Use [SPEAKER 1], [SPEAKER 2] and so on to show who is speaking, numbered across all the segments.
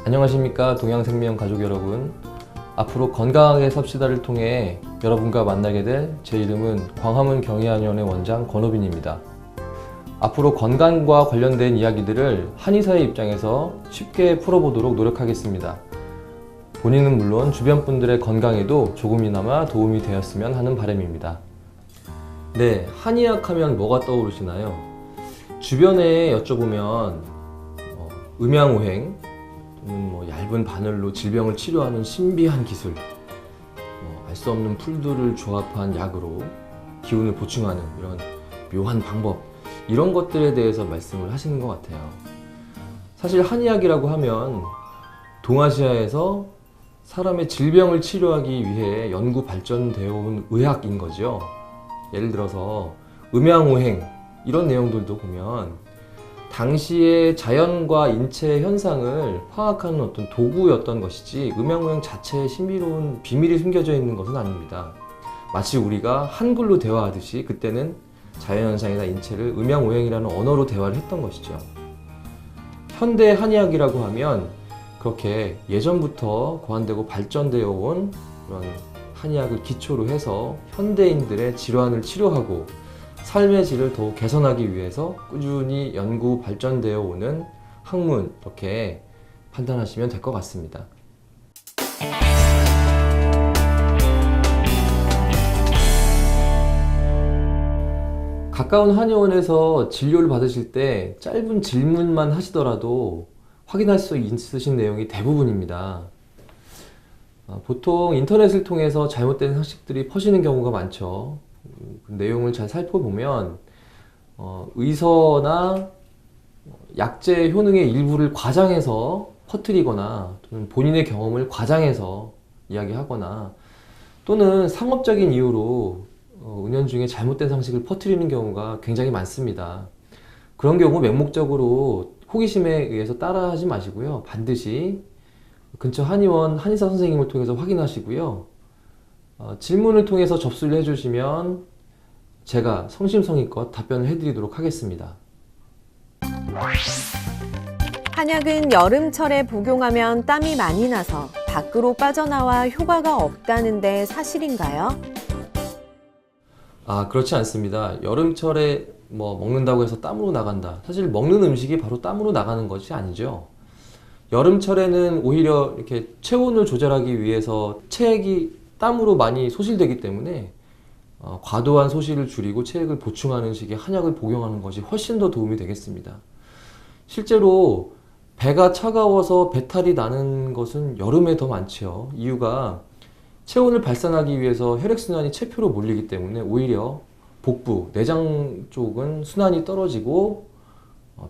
[SPEAKER 1] 안녕하십니까 동양생명 가족 여러분. 앞으로 건강하게 삽시다를 통해 여러분과 만나게 될 제 이름은 광화문 경희한의원의 원장 권호빈입니다. 앞으로 건강과 관련된 이야기들을 한의사의 입장에서 쉽게 풀어보도록 노력하겠습니다. 본인은 물론 주변 분들의 건강에도 조금이나마 도움이 되었으면 하는 바람입니다. 네, 한의학 하면 뭐가 떠오르시나요? 주변에 여쭤보면 음양오행 또는 얇은 바늘로 질병을 치료하는 신비한 기술, 알 수 없는 풀들을 조합한 약으로 기운을 보충하는 이런 묘한 방법, 이런 것들에 대해서 말씀을 하시는 것 같아요. 사실 한의학이라고 하면 동아시아에서 사람의 질병을 치료하기 위해 연구 발전되어 온 의학인 거죠. 예를 들어서 음양오행 이런 내용들도 보면 당시의 자연과 인체 현상을 파악하는 어떤 도구였던 것이지 음양오행 자체에 신비로운 비밀이 숨겨져 있는 것은 아닙니다. 마치 우리가 한글로 대화하듯이 그때는 자연현상이나 인체를 음양오행이라는 언어로 대화를 했던 것이죠. 현대 한의학이라고 하면 그렇게 예전부터 고안되고 발전되어 온 그런 한의학을 기초로 해서 현대인들의 질환을 치료하고 삶의 질을 더욱 개선하기 위해서 꾸준히 연구 발전되어 오는 학문, 이렇게 판단하시면 될 것 같습니다. 가까운 한의원에서 진료를 받으실 때 짧은 질문만 하시더라도 확인할 수 있으신 내용이 대부분입니다. 보통 인터넷을 통해서 잘못된 상식들이 퍼지는 경우가 많죠. 그 내용을 잘 살펴보면 의서나 약재 효능의 일부를 과장해서 퍼뜨리거나 또는 본인의 경험을 과장해서 이야기하거나 또는 상업적인 이유로 은연중에 잘못된 상식을 퍼뜨리는 경우가 굉장히 많습니다. 그런 경우 맹목적으로 호기심에 의해서 따라하지 마시고요. 반드시 근처 한의원 한의사 선생님을 통해서 확인하시고요. 질문을 통해서 접수를 해주시면 제가 성심성의껏 답변을 해드리도록 하겠습니다.
[SPEAKER 2] 한약은 여름철에 복용하면 땀이 많이 나서 밖으로 빠져나와 효과가 없다는데 사실인가요?
[SPEAKER 1] 그렇지 않습니다. 여름철에 먹는다고 해서 땀으로 나간다. 사실 먹는 음식이 바로 땀으로 나가는 것이 아니죠. 여름철에는 오히려 이렇게 체온을 조절하기 위해서 체액이 땀으로 많이 소실되기 때문에 과도한 소실을 줄이고 체액을 보충하는 식의 한약을 복용하는 것이 훨씬 더 도움이 되겠습니다. 실제로 배가 차가워서 배탈이 나는 것은 여름에 더 많죠. 이유가 체온을 발산하기 위해서 혈액순환이 체표로 몰리기 때문에 오히려 복부, 내장 쪽은 순환이 떨어지고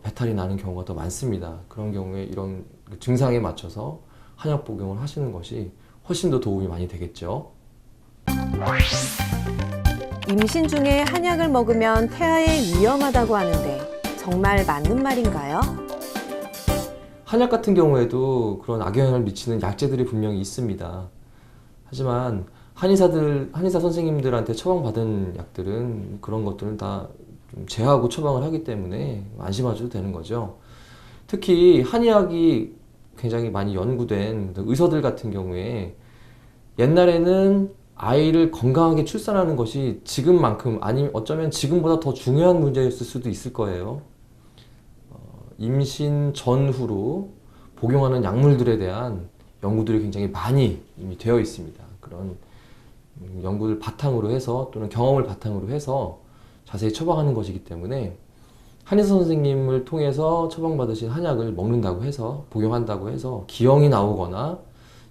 [SPEAKER 1] 배탈이 나는 경우가 더 많습니다. 그런 경우에 이런 증상에 맞춰서 한약 복용을 하시는 것이 훨씬 더 도움이 많이 되겠죠.
[SPEAKER 2] 임신 중에 한약을 먹으면 태아에 위험하다고 하는데 정말 맞는 말인가요?
[SPEAKER 1] 한약 같은 경우에도 그런 악영향을 미치는 약재들이 분명히 있습니다. 하지만 한의사 선생님들한테 처방받은 약들은 그런 것들은 다 좀 제하고 처방을 하기 때문에 안심하셔도 되는 거죠. 특히 한의학이 굉장히 많이 연구된 의사들 같은 경우에 옛날에는 아이를 건강하게 출산하는 것이 지금만큼, 아니면 어쩌면 지금보다 더 중요한 문제였을 수도 있을 거예요. 임신 전후로 복용하는 약물들에 대한 연구들이 굉장히 많이 이미 되어 있습니다. 그런 연구를 바탕으로 해서 또는 경험을 바탕으로 해서 자세히 처방하는 것이기 때문에 한의사 선생님을 통해서 처방받으신 한약을 먹는다고 해서, 복용한다고 해서 기형이 나오거나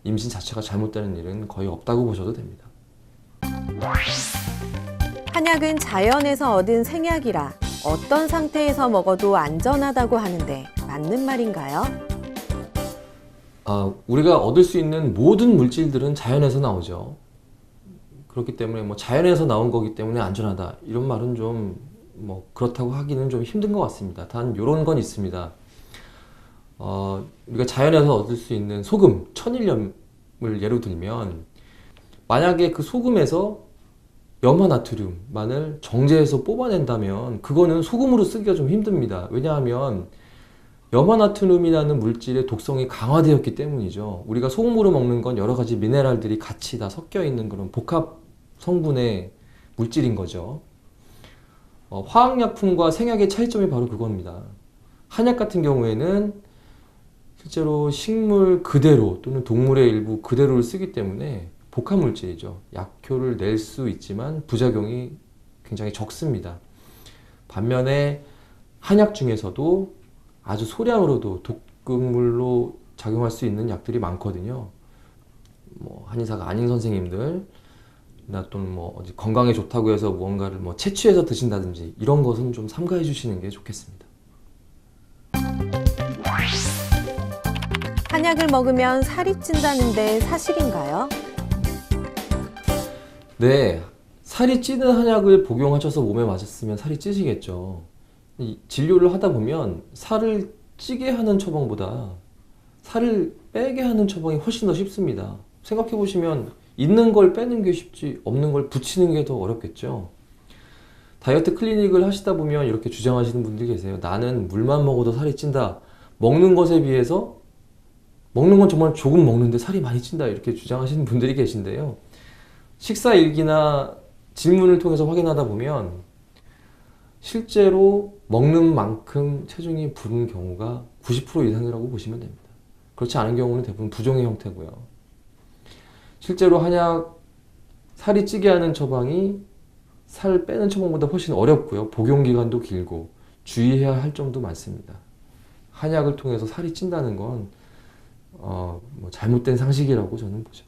[SPEAKER 1] 임신 자체가 잘못되는 일은 거의 없다고 보셔도 됩니다.
[SPEAKER 2] 한약은 자연에서 얻은 생약이라 어떤 상태에서 먹어도 안전하다고 하는데 맞는 말인가요?
[SPEAKER 1] 우리가 얻을 수 있는 모든 물질들은 자연에서 나오죠. 그렇기 때문에 자연에서 나온 거기 때문에 안전하다, 이런 말은 좀 그렇다고 하기는 좀 힘든 것 같습니다. 단 이런 건 있습니다. 우리가 자연에서 얻을 수 있는 소금, 천일염을 예로 들면 만약에 그 소금에서 염화나트륨만을 정제해서 뽑아낸다면 그거는 소금으로 쓰기가 좀 힘듭니다. 왜냐하면 염화나트륨이라는 물질의 독성이 강화되었기 때문이죠. 우리가 소금으로 먹는 건 여러 가지 미네랄들이 같이 다 섞여 있는 그런 복합 성분의 물질인 거죠. 화학약품과 생약의 차이점이 바로 그겁니다. 한약 같은 경우에는 실제로 식물 그대로 또는 동물의 일부 그대로를 쓰기 때문에 복합 물질이죠. 약효를 낼 수 있지만 부작용이 굉장히 적습니다. 반면에 한약 중에서도 아주 소량으로도 독극물로 작용할 수 있는 약들이 많거든요. 한의사가 아닌 선생님들, 또는 어디 건강에 좋다고 해서 무언가를 채취해서 드신다든지 이런 것은 좀 삼가해 주시는 게 좋겠습니다.
[SPEAKER 2] 한약을 먹으면 살이 찐다는데 사실인가요?
[SPEAKER 1] 네, 살이 찌는 한약을 복용하셔서 몸에 맞았으면 살이 찌시겠죠. 이 진료를 하다 보면 살을 찌게 하는 처방보다 살을 빼게 하는 처방이 훨씬 더 쉽습니다. 생각해 보시면 있는 걸 빼는 게 쉽지 없는 걸 붙이는 게 더 어렵겠죠. 다이어트 클리닉을 하시다 보면 이렇게 주장하시는 분들이 계세요. 나는 물만 먹어도 살이 찐다. 먹는 것에 비해서 먹는 건 정말 조금 먹는데 살이 많이 찐다. 이렇게 주장하시는 분들이 계신데요. 식사 일기나 질문을 통해서 확인하다 보면 실제로 먹는 만큼 체중이 부른 경우가 90% 이상이라고 보시면 됩니다. 그렇지 않은 경우는 대부분 부종의 형태고요. 실제로 한약 살이 찌게 하는 처방이 살 빼는 처방보다 훨씬 어렵고요. 복용 기간도 길고 주의해야 할 점도 많습니다. 한약을 통해서 살이 찐다는 건 잘못된 상식이라고 저는 보죠.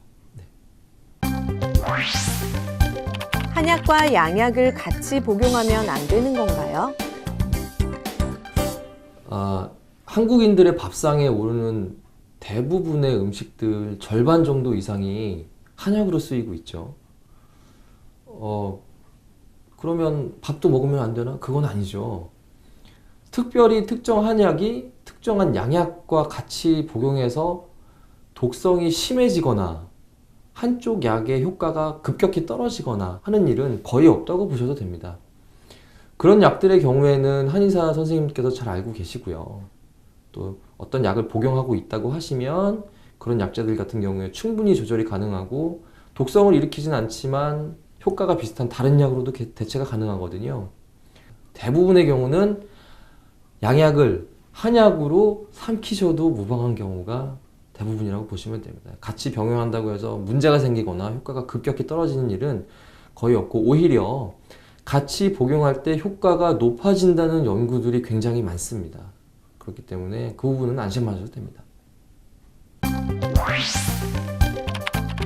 [SPEAKER 2] 한약과 양약을 같이 복용하면 안 되는 건가요?
[SPEAKER 1] 한국인들의 밥상에 오르는 대부분의 음식들 절반 정도 이상이 한약으로 쓰이고 있죠. 그러면 밥도 먹으면 안 되나? 그건 아니죠. 특별히 특정 한약이 특정한 양약과 같이 복용해서 독성이 심해지거나 한쪽 약의 효과가 급격히 떨어지거나 하는 일은 거의 없다고 보셔도 됩니다. 그런 약들의 경우에는 한의사 선생님께서 잘 알고 계시고요. 또 어떤 약을 복용하고 있다고 하시면 그런 약재들 같은 경우에 충분히 조절이 가능하고 독성을 일으키진 않지만 효과가 비슷한 다른 약으로도 대체가 가능하거든요. 대부분의 경우는 양약을 한약으로 삼키셔도 무방한 경우가 대부분이라고 보시면 됩니다. 같이 병용한다고 해서 문제가 생기거나 효과가 급격히 떨어지는 일은 거의 없고 오히려 같이 복용할 때 효과가 높아진다는 연구들이 굉장히 많습니다. 그렇기 때문에 그 부분은 안심하셔도 됩니다.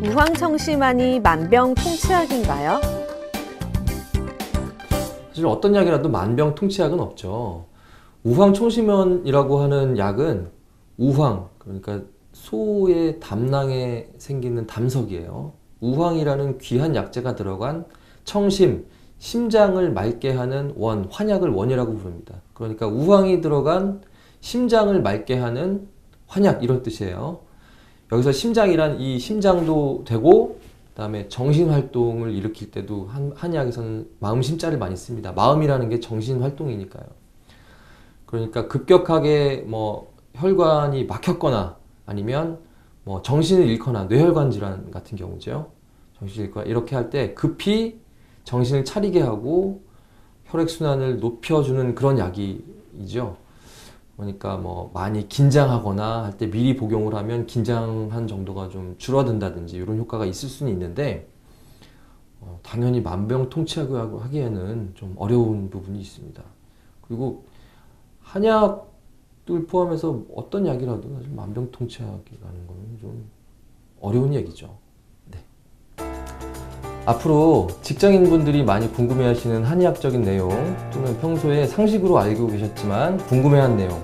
[SPEAKER 2] 우황청심환이 만병통치약인가요?
[SPEAKER 1] 사실 어떤 약이라도 만병통치약은 없죠. 우황청심환이라고 하는 약은 우황, 그러니까 소의 담낭에 생기는 담석이에요. 우황이라는 귀한 약재가 들어간 청심, 심장을 맑게 하는 원, 환약을 원이라고 부릅니다. 그러니까 우황이 들어간 심장을 맑게 하는 환약, 이런 뜻이에요. 여기서 심장이란 이 심장도 되고 그다음에 정신활동을 일으킬 때도 한의학에서는 마음 심자를 많이 씁니다. 마음이라는 게 정신활동이니까요. 그러니까 급격하게 혈관이 막혔거나 아니면 정신을 잃거나 뇌혈관 질환 같은 경우죠. 정신을 잃거나 이렇게 할 때 급히 정신을 차리게 하고 혈액순환을 높여주는 그런 약이죠. 그러니까 많이 긴장하거나 할 때 미리 복용을 하면 긴장한 정도가 좀 줄어든다든지 이런 효과가 있을 수는 있는데 당연히 만병통치약이라고 하기에는 좀 어려운 부분이 있습니다. 그리고 한약들 포함해서 어떤 약이라도 사실 만병통치약이라는 거는 좀 어려운 얘기죠. 네. 앞으로 직장인분들이 많이 궁금해하시는 한의학적인 내용 또는 평소에 상식으로 알고 계셨지만 궁금해한 내용,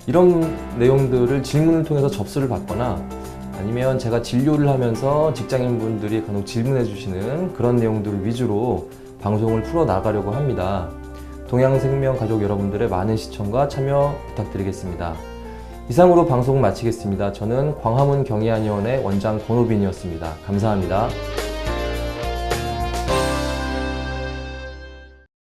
[SPEAKER 1] 이런 내용들을 질문을 통해서 접수를 받거나 아니면 제가 진료를 하면서 직장인분들이 간혹 질문해 주시는 그런 내용들을 위주로 방송을 풀어나가려고 합니다. 동양생명 가족 여러분들의 많은 시청과 참여 부탁드리겠습니다. 이상으로 방송을 마치겠습니다. 저는 광화문 경희한의원의 원장 권호빈이었습니다. 감사합니다.